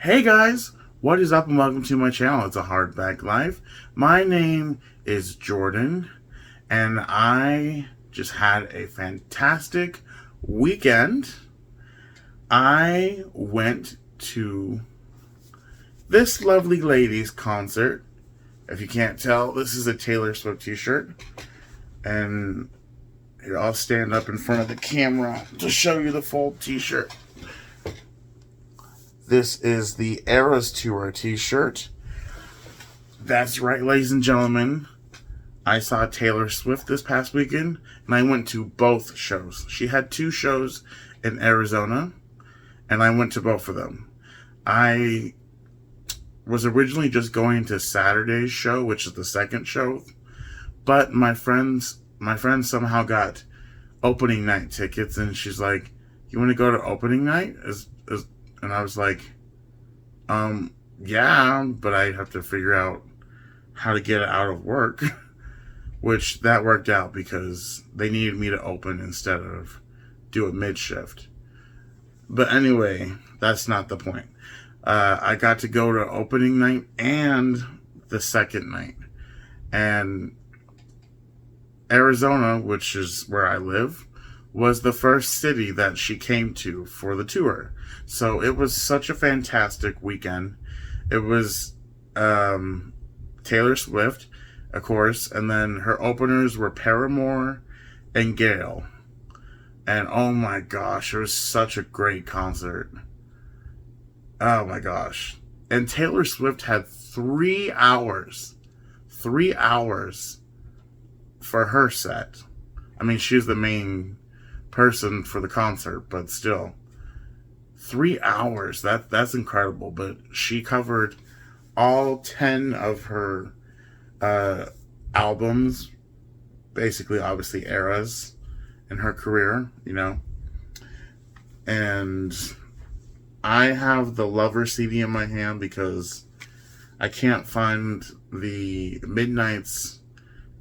Hey guys, what is up and welcome to my channel. It's a Hardback Life. My name is Jordan and I just had a fantastic weekend. I went to this lovely lady's concert. If you can't tell, this is a Taylor Swift t-shirt. And here, I'll stand up in front of the camera to show you the full t-shirt. This is the Eras Tour t-shirt. That's right, ladies and gentlemen. I saw Taylor Swift this past weekend, and I went to both shows. She had 2 shows in Arizona, and I went to both of them. I was originally just going to Saturday's show, which is the second show, but my friend somehow got opening night tickets, and she's like, "You want to go to opening night?" And I was like, yeah, but I have to figure out how to get out of work, which that worked out because they needed me to open instead of do a mid-shift. But anyway, that's not the point. I got to go to opening night and the second night. And Arizona, which is where I live, was the first city that she came to for the tour. So it was such a fantastic weekend. It was Taylor Swift, of course, and then her openers were Paramore and Gale. And oh my gosh, it was such a great concert. Oh my gosh. And Taylor Swift had 3 hours. 3 hours for her set. I mean, she's the main person for the concert, but still 3 hours, that's incredible. But she covered all 10 of her albums, basically, obviously eras in her career, and I have the Lover CD in my hand because I can't find the Midnight's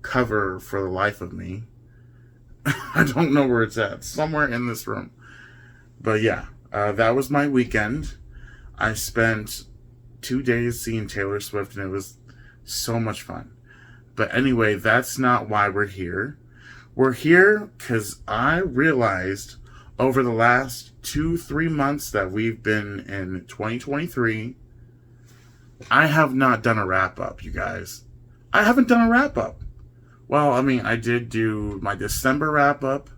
cover for the life of me. I don't know where it's at. Somewhere in this room. But yeah, that was my weekend. I spent 2 days seeing Taylor Swift, and it was so much fun. But anyway, that's not why we're here. We're here because I realized over the last 2-3 months that we've been in 2023, I have not done a wrap-up, you guys. I haven't done a wrap-up. Well, I mean, I did do my December wrap-up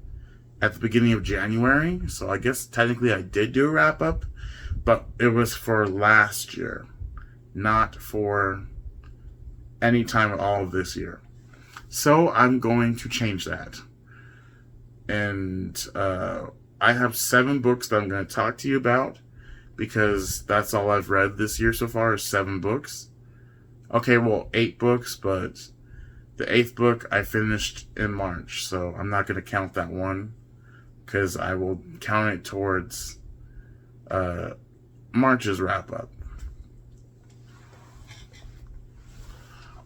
at the beginning of January, so I guess technically I did do a wrap-up, but it was for last year, not for any time at all of this year. So I'm going to change that. And I have 7 books that I'm going to talk to you about, because that's all I've read this year so far is 7 books. Okay, well, 8 books, but the 8th book I finished in March, so I'm not going to count that one because I will count it towards March's wrap-up.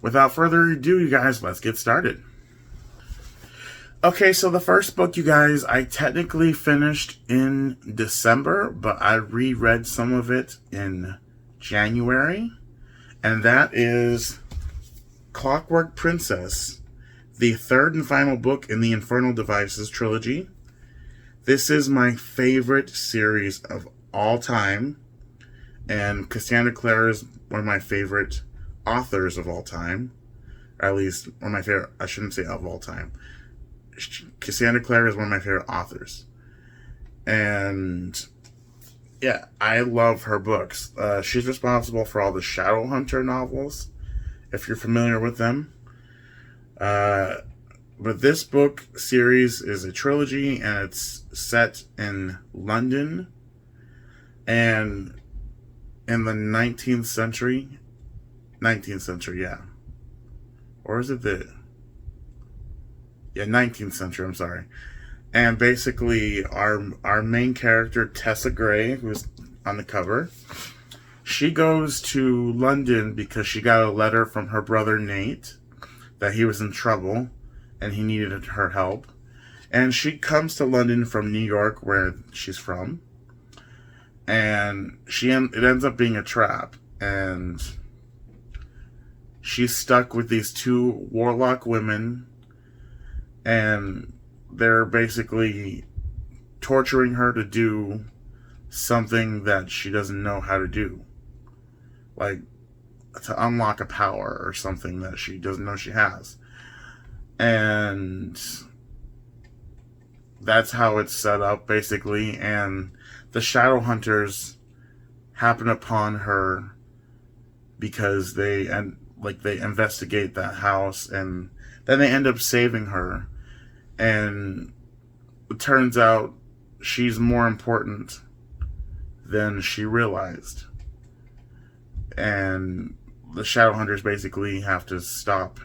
Without further ado, you guys, let's get started. Okay, so the first book, you guys, I technically finished in December, but I reread some of it in January, and that is Clockwork Princess, the 3rd and final book in the Infernal Devices trilogy. This is my favorite series of all time, and Cassandra Clare is one of my favorite authors of all time, or at least one of my favorite, I shouldn't say of all time. Cassandra Clare is one of my favorite authors, and yeah, I love her books. She's responsible for all the Shadowhunter novels, if you're familiar with them. But this book series is a trilogy, and it's set in London and in the 19th century. 19th century, yeah. Or is it the... Yeah, 19th century, I'm sorry. And basically, our main character, Tessa Gray, who's on the cover, she goes to London because she got a letter from her brother Nate that he was in trouble and he needed her help. And she comes to London from New York, where she's from. and it ends up being a trap, and she's stuck with these two warlock women, and they're basically torturing her to do something that she doesn't know how to do, like to unlock a power or something that she doesn't know she has. And that's how it's set up, basically. And the shadow hunters happen upon her because they investigate that house, and then they end up saving her. And it turns out she's more important than she realized. And the Shadowhunters basically have to stop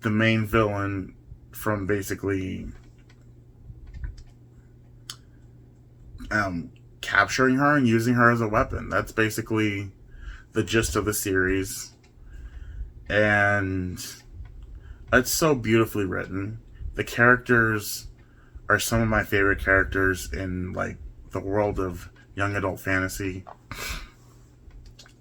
the main villain from basically capturing her and using her as a weapon. That's basically the gist of the series. And it's so beautifully written. The characters are some of my favorite characters in like the world of young adult fantasy.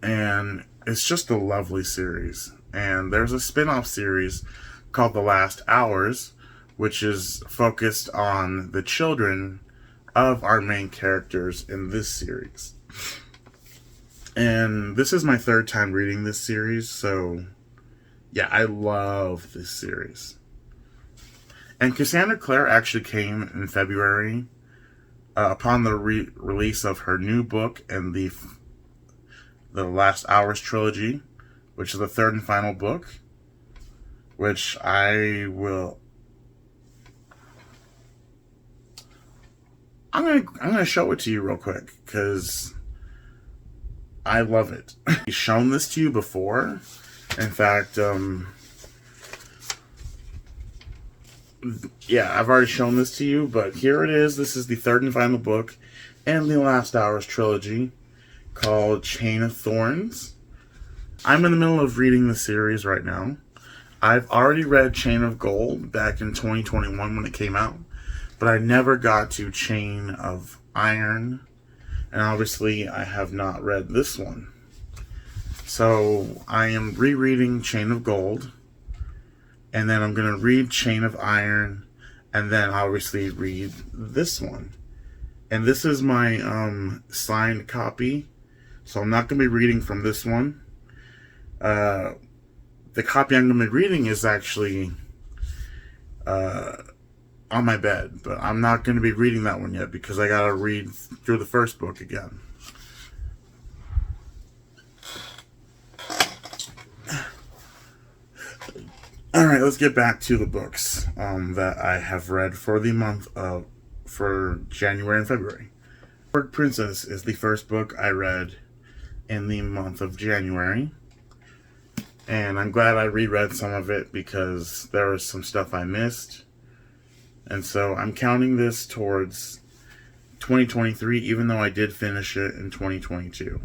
And it's just a lovely series. And there's a spin-off series called The Last Hours, which is focused on the children of our main characters in this series. And this is my third time reading this series, so yeah, I love this series. And Cassandra Clare actually came in February upon the release of her new book and the Last Hours trilogy, which is the third and final book, which I'm gonna show it to you real quick because I love it. I've shown this to you before. In fact, yeah, I've already shown this to you, but here it is. This is the third and final book in the Last Hours trilogy, called Chain of Thorns. I'm in the middle of reading the series right now. I've already read Chain of Gold back in 2021 when it came out, but I never got to Chain of Iron, and obviously I have not read this one. So I am rereading Chain of Gold, and then I'm going to read Chain of Iron, and then obviously read this one. And this is my signed copy, so I'm not going to be reading from this one. The copy I'm going to be reading is actually on my bed, but I'm not going to be reading that one yet because I got to read through the first book again. Alright, let's get back to the books that I have read for the month of, for January and February. Bird Princess is the first book I read in the month of January. And I'm glad I reread some of it because there was some stuff I missed. And so I'm counting this towards 2023, even though I did finish it in 2022.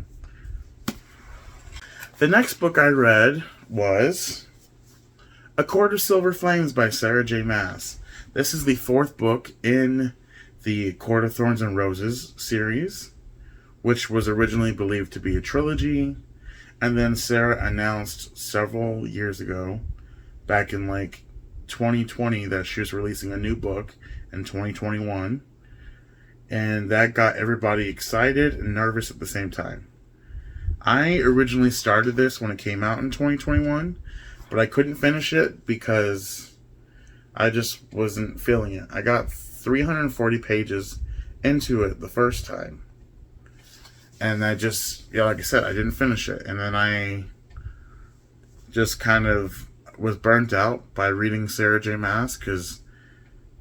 The next book I read was A Court of Silver Flames by Sarah J. Maas. This is the fourth book in the Court of Thorns and Roses series, which was originally believed to be a trilogy. And then Sarah announced several years ago, back in like 2020, that she was releasing a new book in 2021. And that got everybody excited and nervous at the same time. I originally started this when it came out in 2021, but I couldn't finish it because I just wasn't feeling it. I got 340 pages into it the first time. And I just, yeah, like I said, I didn't finish it. And then I just kind of was burnt out by reading Sarah J. Maas because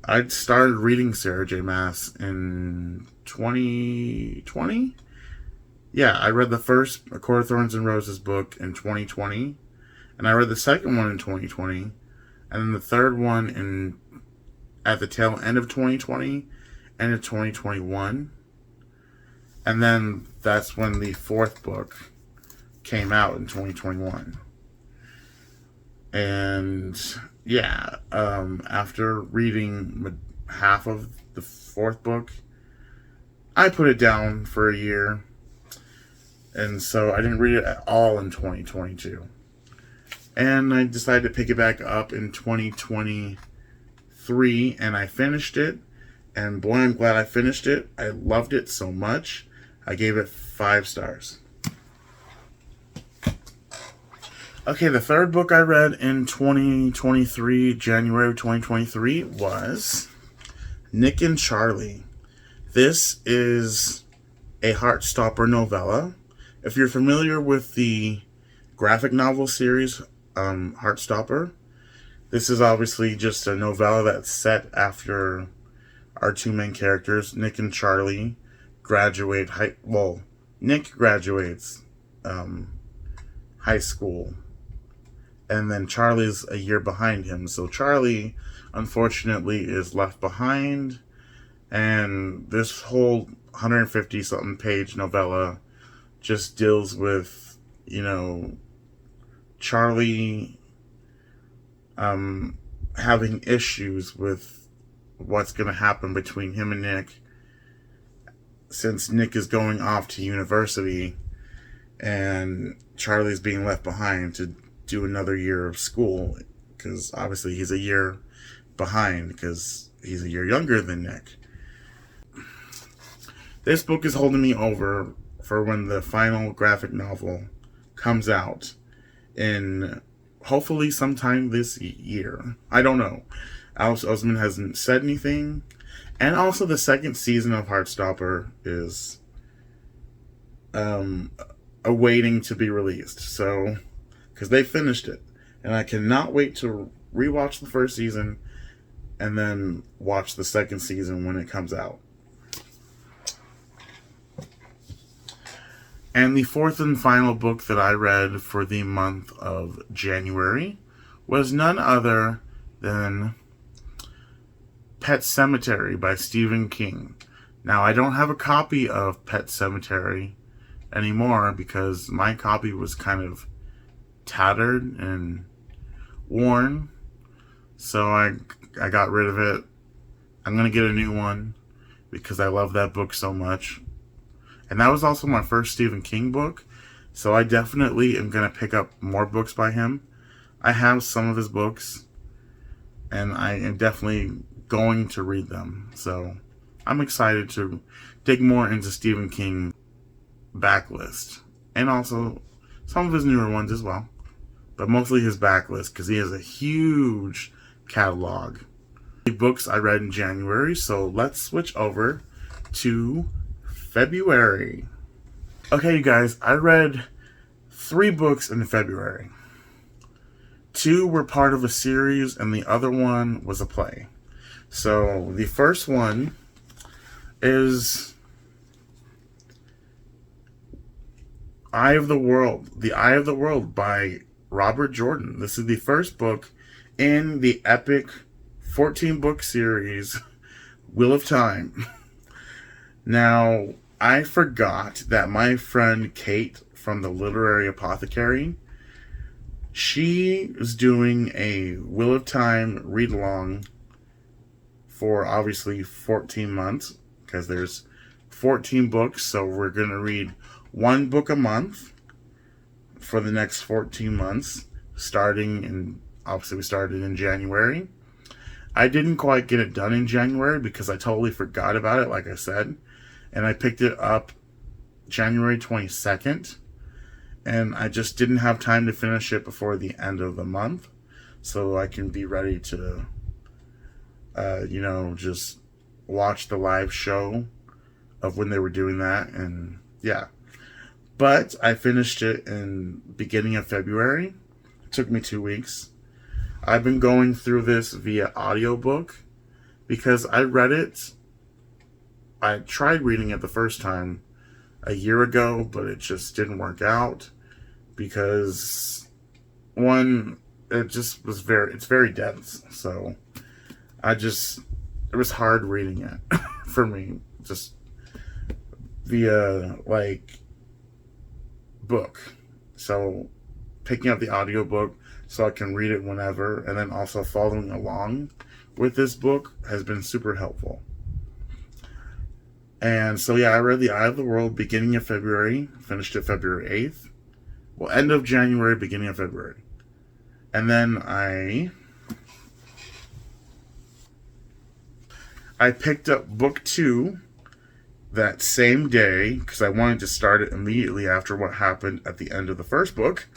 I'd started reading Sarah J. Maas in 2020. Yeah, I read the first A Court of Thorns and Roses book in 2020. And I read the second one in 2020. And then the third one at the tail end of 2020 and in 2021. And then that's when the fourth book came out in 2021. And yeah, after reading half of the fourth book, I put it down for a year, and so I didn't read it at all in 2022. And I decided to pick it back up in 2023, and I finished it. And boy, I'm glad I finished it. I loved it so much. I gave it 5 stars. Okay, the third book I read in 2023, January 2023, was Nick and Charlie. This is a Heartstopper novella. If you're familiar with the graphic novel series, Heartstopper, this is obviously just a novella that's set after our two main characters, Nick and Charlie, graduate Nick graduates high school, and then Charlie's a year behind him. So Charlie, unfortunately, is left behind, and this whole 150-something page novella just deals with, Charlie having issues with what's going to happen between him and Nick, since Nick is going off to university and Charlie's being left behind to do another year of school, because obviously he's a year behind because he's a year younger than Nick. This book is holding me over for when the final graphic novel comes out in hopefully sometime this year. I don't know. Alice Oseman hasn't said anything. And also the second season of Heartstopper is awaiting to be released. So, because they finished it. And I cannot wait to rewatch the first season and then watch the second season when it comes out. And the fourth and final book that I read for the month of January was none other than Pet Sematary by Stephen King. Now, I don't have a copy of Pet Sematary anymore because my copy was kind of tattered and worn. So I got rid of it. I'm going to get a new one because I love that book so much. And that was also my first Stephen King book. So I definitely am going to pick up more books by him. I have some of his books, and I am definitely going to read them. So I'm excited to dig more into Stephen King's backlist. And also some of his newer ones as well. But mostly his backlist, because he has a huge catalog. The books I read in January. So let's switch over to February. Okay, you guys, I read 3 books in February. 2 were part of a series, and the other one was a play. So the first one is Eye of the World. The Eye of the World by Robert Jordan. This is the first book in the epic 14-book series, Wheel of Time. Now, I forgot that my friend Kate from the Literary Apothecary, she is doing a Wheel of Time read-along for obviously 14 months, because there's 14 books, so we're going to read 1 book a month for the next 14 months, obviously we started in January. I didn't quite get it done in January because I totally forgot about it, like I said. And I picked it up January 22nd. And I just didn't have time to finish it before the end of the month. So I can be ready to, just watch the live show of when they were doing that. And yeah. But I finished it in beginning of February. It took me 2 weeks. I've been going through this via audiobook because I read it. I tried reading it the first time a year ago, but it just didn't work out because, one, it's very dense. So it was hard reading it for me, just via book. So picking up the audiobook so I can read it whenever, and then also following along with this book has been super helpful. And so, yeah, I read The Eye of the World beginning of February, finished it February 8th. Well, end of January, beginning of February. And then I picked up book 2 that same day because I wanted to start it immediately after what happened at the end of the first book.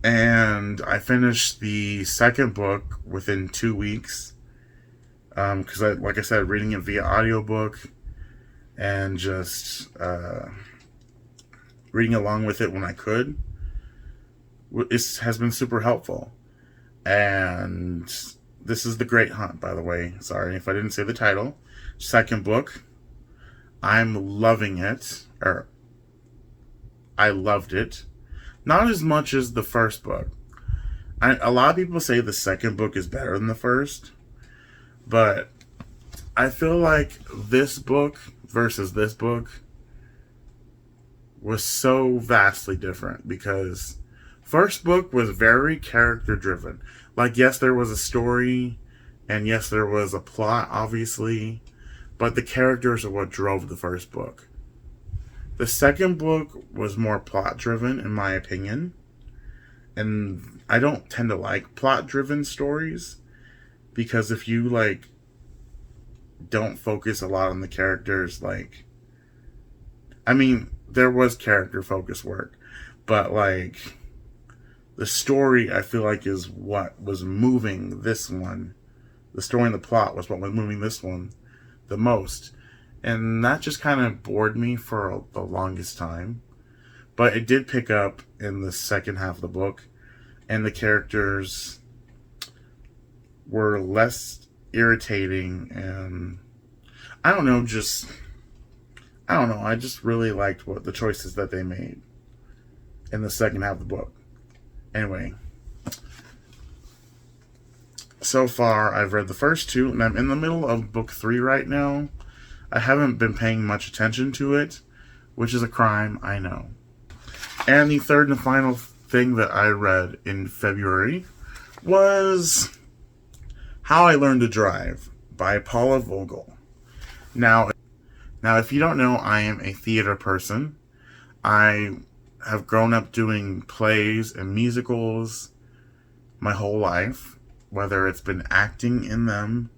And I finished the second book within 2 weeks because, like I said, reading it via audiobook and just reading along with it when I could has been super helpful. And this is The Great Hunt, by the way. Sorry if I didn't say the title. Second book. I'm loving it. Or I loved it. Not as much as the first book. A lot of people say the second book is better than the first. But I feel like this book versus this book was so vastly different because first book was very character driven. Like, yes, there was a story and yes, there was a plot, obviously, but the characters are what drove the first book. The second book was more plot driven, in my opinion, and I don't tend to like plot driven stories because if you like don't focus a lot on the characters, like, I mean, there was character focus work, but like the story I feel like is what was moving this one. The story and the plot was what was moving this one the most. And that just kind of bored me for the longest time. But it did pick up in the second half of the book, and the characters were less irritating, and I don't know, I just really liked what the choices that they made in the second half of the book. Anyway, so far I've read the first 2, and I'm in the middle of book 3 right now. I haven't been paying much attention to it, which is a crime, I know. And the third and final thing that I read in February was How I Learned to Drive by Paula Vogel. Now, if you don't know, I am a theater person. I have grown up doing plays and musicals my whole life, whether it's been acting in them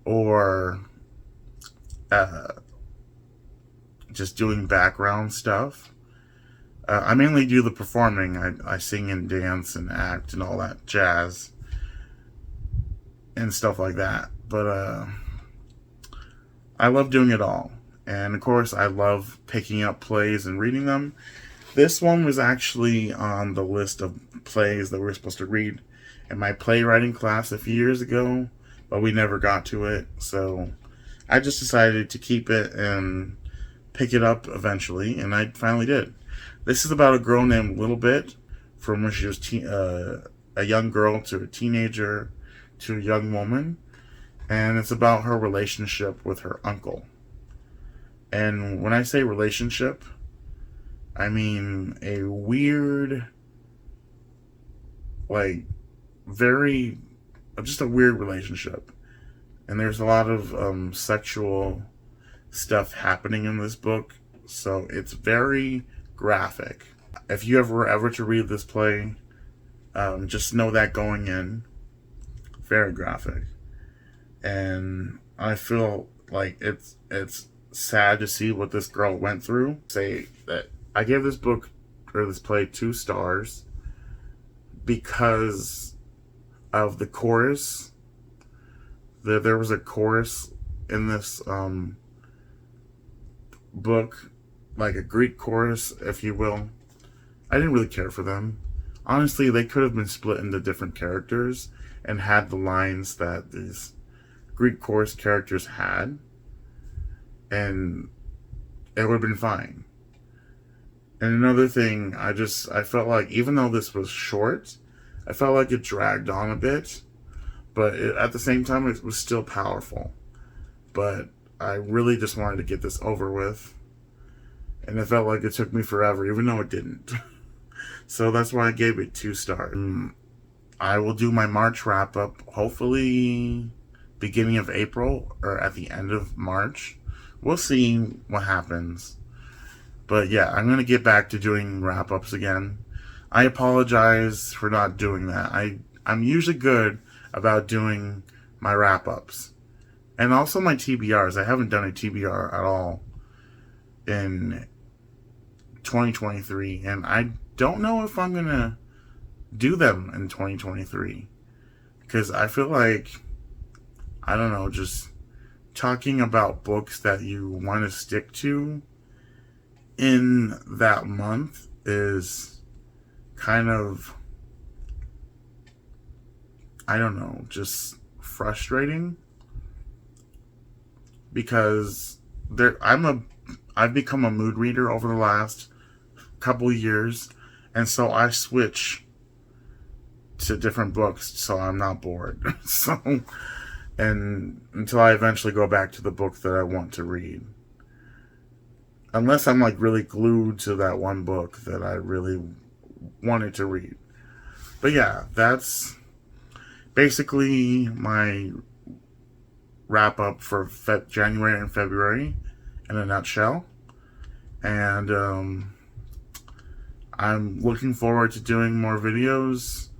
or just doing background stuff. I mainly do the performing. I sing and dance and act and all that jazz and stuff like that. But I love doing it all. And of course, I love picking up plays and reading them. This one was actually on the list of plays that we were supposed to read in my playwriting class a few years ago, but we never got to it. So I just decided to keep it and pick it up eventually, and I finally did. This is about a girl named Little Bit, from when she was a young girl to a teenager to a young woman, and it's about her relationship with her uncle. And when I say relationship, I mean a weird, just a weird relationship. And there's a lot of sexual stuff happening in this book, so it's very graphic. If you ever to read this play, just know that going in, very graphic. And I feel like it's sad to see what this girl went through. Say that I gave this book or this play 2 stars because of the chorus. There was a chorus in this book, like a Greek chorus, if you will. I didn't really care for them. Honestly, they could have been split into different characters and had the lines that these Greek chorus characters had, and it would have been fine. And another thing, I felt like, even though this was short, I felt like it dragged on a bit, but at the same time, it was still powerful. But I really just wanted to get this over with, and it felt like it took me forever, even though it didn't. So that's why I gave it 2 stars. I will do my March wrap-up, hopefully beginning of April or at the end of March. We'll see what happens. But yeah, I'm going to get back to doing wrap-ups again. I apologize for not doing that. I'm usually good about doing my wrap-ups. And also my TBRs. I haven't done a TBR at all in 2023. And I don't know if I'm going to do them in 2023. Because I feel like, I don't know, just talking about books that you want to stick to in that month is kind of, I don't know, just frustrating, because I've become a mood reader over the last couple years, and so I switch to different books so I'm not bored. So, and until I eventually go back to the book that I want to read. Unless I'm like really glued to that one book that I really wanted to read. But yeah, that's basically my wrap up for January and February in a nutshell. And I'm looking forward to doing more videos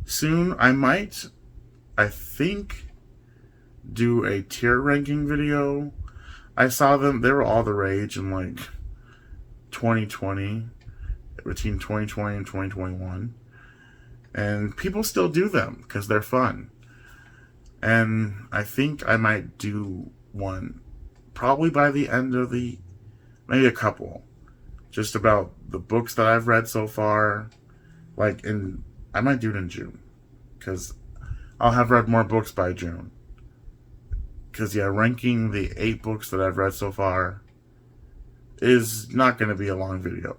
soon. I think, do a tier ranking video. I saw them, they were all the rage in like 2020, between 2020 and 2021. And people still do them because they're fun. And I think I might do one probably by the end of maybe a couple, just about the books that I've read so far. I might do it in June, because I'll have read more books by June. Because yeah, ranking the 8 books that I've read so far is not going to be a long video.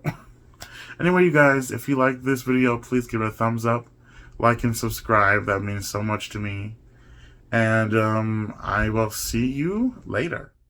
Anyway, you guys, if you like this video, please give it a thumbs up, like and subscribe. That means so much to me. And I will see you later.